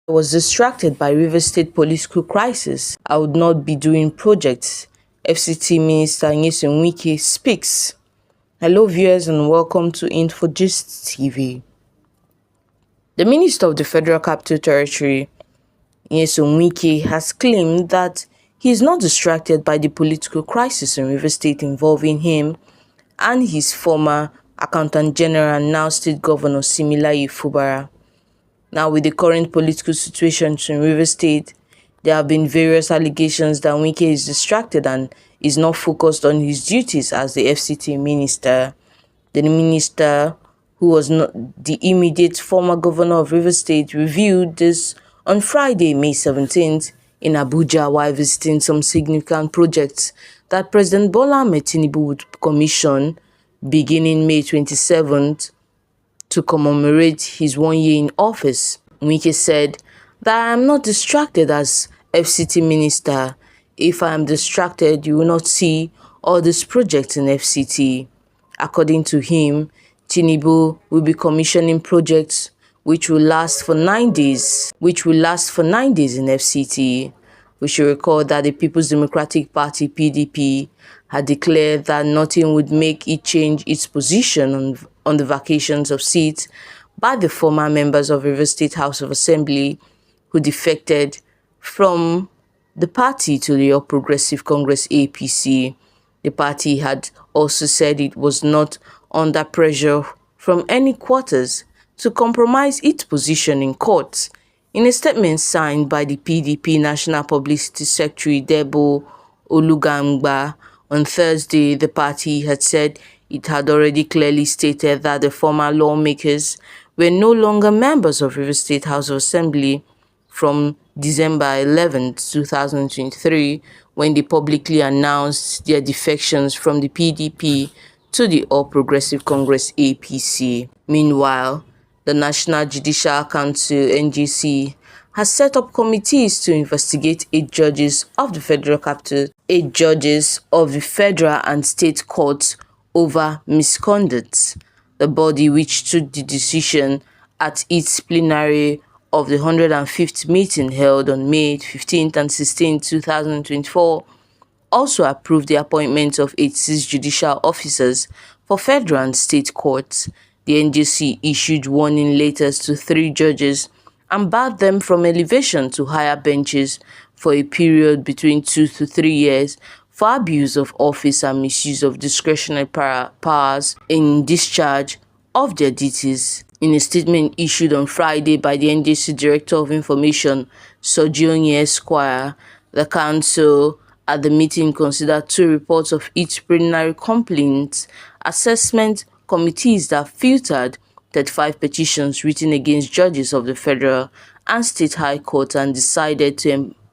I was distracted by Rivers State political crisis. I would not be doing projects. FCT Minister Nyesom Wike speaks. Hello viewers and welcome to InfoGist TV. The Minister of the Federal Capital Territory, Nyesom Wike, has claimed that he is not distracted by the political crisis in Rivers State involving him and his former Accountant General and now State Governor Similaye Fubara. Now, with the current political situation in Rivers State, there have been various allegations that Wike is distracted and is not focused on his duties as the FCT minister. The minister, who was not the immediate former governor of Rivers State, revealed this on Friday, May 17th, in Abuja while visiting some significant projects that President Bola Ahmed Tinubu would commission beginning May 27th to commemorate his 1 year in office. Wike said that I am not distracted as FCT minister. If I am distracted, you will not see all these projects in FCT. According to him, Tinubu will be commissioning projects which will last for 9 days in FCT. We should recall that the People's Democratic Party (PDP) had declared that nothing would make it change its position on the vacations of seats by the former members of Rivers State House of Assembly who defected from the party to the All Progressive Congress (APC). The party had also said it was not under pressure from any quarters to compromise its position in court. In a statement signed by the PDP National Publicity Secretary Debo Olugangba on Thursday, the party had said it had already clearly stated that the former lawmakers were no longer members of Rivers State House of Assembly from December 11, 2023, when they publicly announced their defections from the PDP to the All Progressive Congress (APC). Meanwhile, the National Judicial Council (NJC) has set up committees to investigate 8 judges of the federal and state courts over misconduct. The body, which took the decision at its plenary of the 105th meeting held on May 15 and 16, 2024, also approved the appointment of 86 judicial officers for federal and state courts. The NJC issued warning letters to 3 judges and barred them from elevation to higher benches for a period between 2 to 3 years for abuse of office and misuse of discretionary powers in discharge of their duties. In a statement issued on Friday by the NJC Director of Information, Soji Esquire, the council at the meeting considered 2 reports of each preliminary complaint assessment committees that filtered 35 petitions written against judges of the federal and state high court and decided to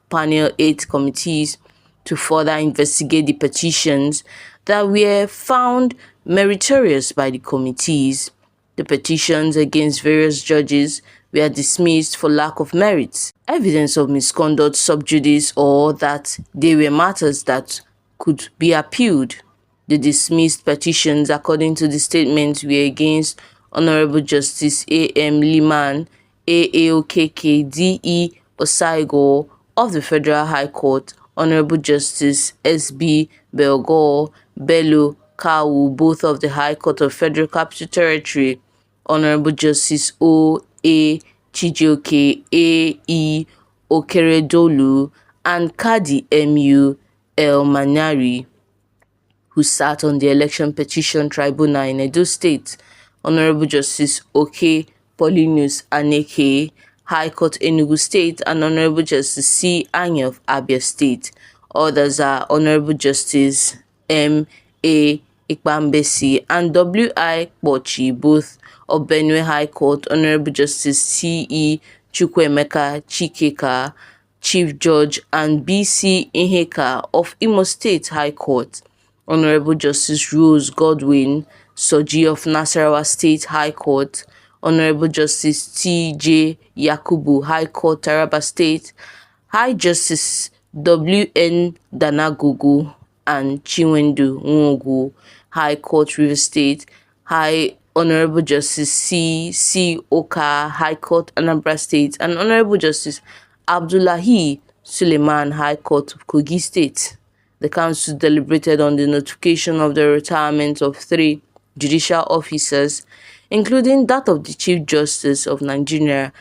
empanel 8 committees to further investigate the petitions that were found meritorious by the committees. The petitions against various judges were dismissed for lack of merit, evidence of misconduct sub judice, or that they were matters that could be appealed. The dismissed petitions, according to the statement, were against Honorable Justice A.M. Liman, AAOKK D.E. Osaigo of the Federal High Court, Honorable Justice S.B. Belgore Bello Kawu, both of the High Court of Federal Capital Territory, Honorable Justice O.A. Chijioke A.E. Okeredolu, and Kadi M.U. El Manari, who sat on the Election Petition Tribunal in Edo State, Honorable Justice Oke Paulinus Aneke, High Court Enugu State, and Honorable Justice C. Anya of Abia State. Others are Honorable Justice M. A. Ikpambesi and W. I. Bochi, both of Benue High Court, Honorable Justice C. E. Chukwuemeka Chikeka, Chief Judge, and B. C. Iheka of Imo State High Court, Honorable Justice Rose Godwin Soji of Nasarawa State High Court, Honorable Justice T. J. Yakubu High Court Taraba State, High Justice W. N. Danagugu and Chinwendu Nwogu High Court Rivers State, High Honorable Justice C. Oka, High Court, Anambra State, and Honorable Justice Abdullahi Suleiman, High Court of Kogi State. The council deliberated on the notification of the retirement of 3 judicial officers, including that of the Chief Justice of Nigeria,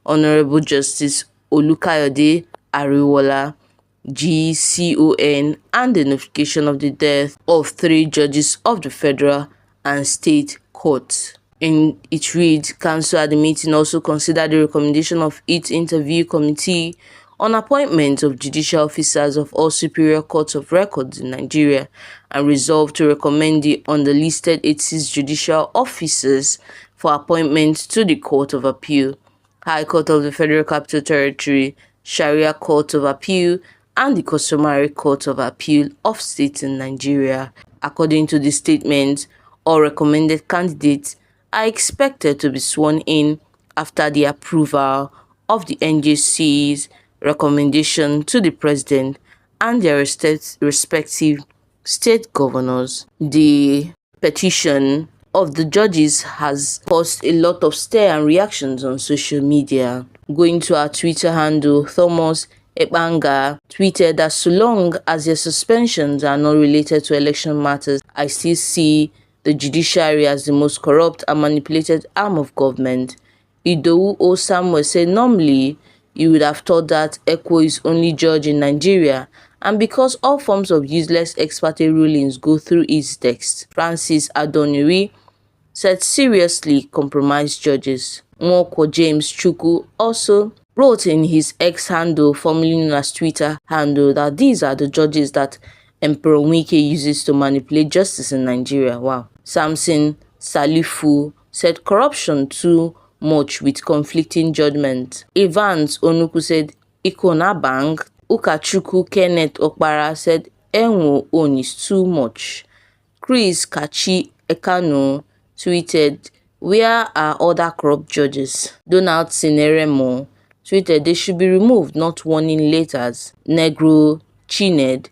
Honorable Justice Olukayode Ariwola, GCON, and the notification of the death of 3 judges of the federal and state courts. In it reads, Council at the meeting also considered the recommendation of its interview committee on appointment of judicial officers of all superior courts of records in Nigeria and resolved to recommend the underlisted 86 judicial officers for appointment to the Court of Appeal, High Court of the Federal Capital Territory, Sharia Court of Appeal, and the Customary Court of Appeal of States in Nigeria. According to the statement, all recommended candidates are expected to be sworn in after the approval of the NJC's recommendation to the President and their respective state governors. The petition of the judges has caused a lot of stir and reactions on social media. Going to our Twitter handle, Thomas Ebanga tweeted that so long as their suspensions are not related to election matters, I still see the judiciary as the most corrupt and manipulated arm of government. Idowu O. Samuel said normally you would have thought that ECWO is only judge in Nigeria, and because all forms of useless ex parte rulings go through its text. Francis Adoniri said seriously compromised judges. Nwoko James Chukwu also wrote in his X handle, formerly known as Twitter handle, that these are the judges that Emperor Wike uses to manipulate justice in Nigeria. Wow. Samson Salifu said corruption too much with conflicting judgments. Evans Onuku said Ikona Bank. Ukachukwu Kenneth Okpara said Enwo own is too much. Chris Kachi Ekano tweeted, where are other corrupt judges? Donald Sineremo tweeted they should be removed, not warning letters. Negro Chined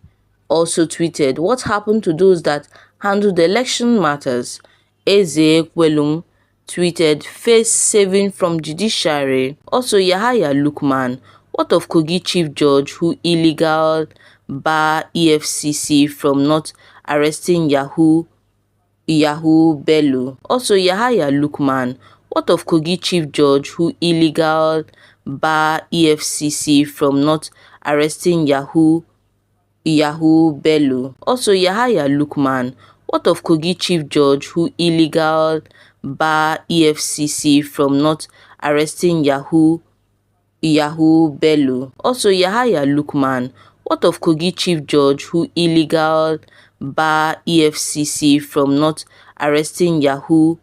also tweeted, what happened to those that handled the election matters? Eze Kwelum tweeted, face saving from judiciary. Also Yahaya Lukman, what of Kogi Chief Judge who illegal bar EFCC from not arresting Yahoo Bello? Also Yahaya Lukman, what of Kogi Chief Judge who illegal bar EFCC from not arresting Yahoo Bello? Also Yahaya Lukman, what of Kogi Chief Judge who illegal bar EFCC from not arresting Yahoo Bello? Also Yahaya Lukman, what of Kogi Chief Judge who illegal bar EFCC from not arresting Yahoo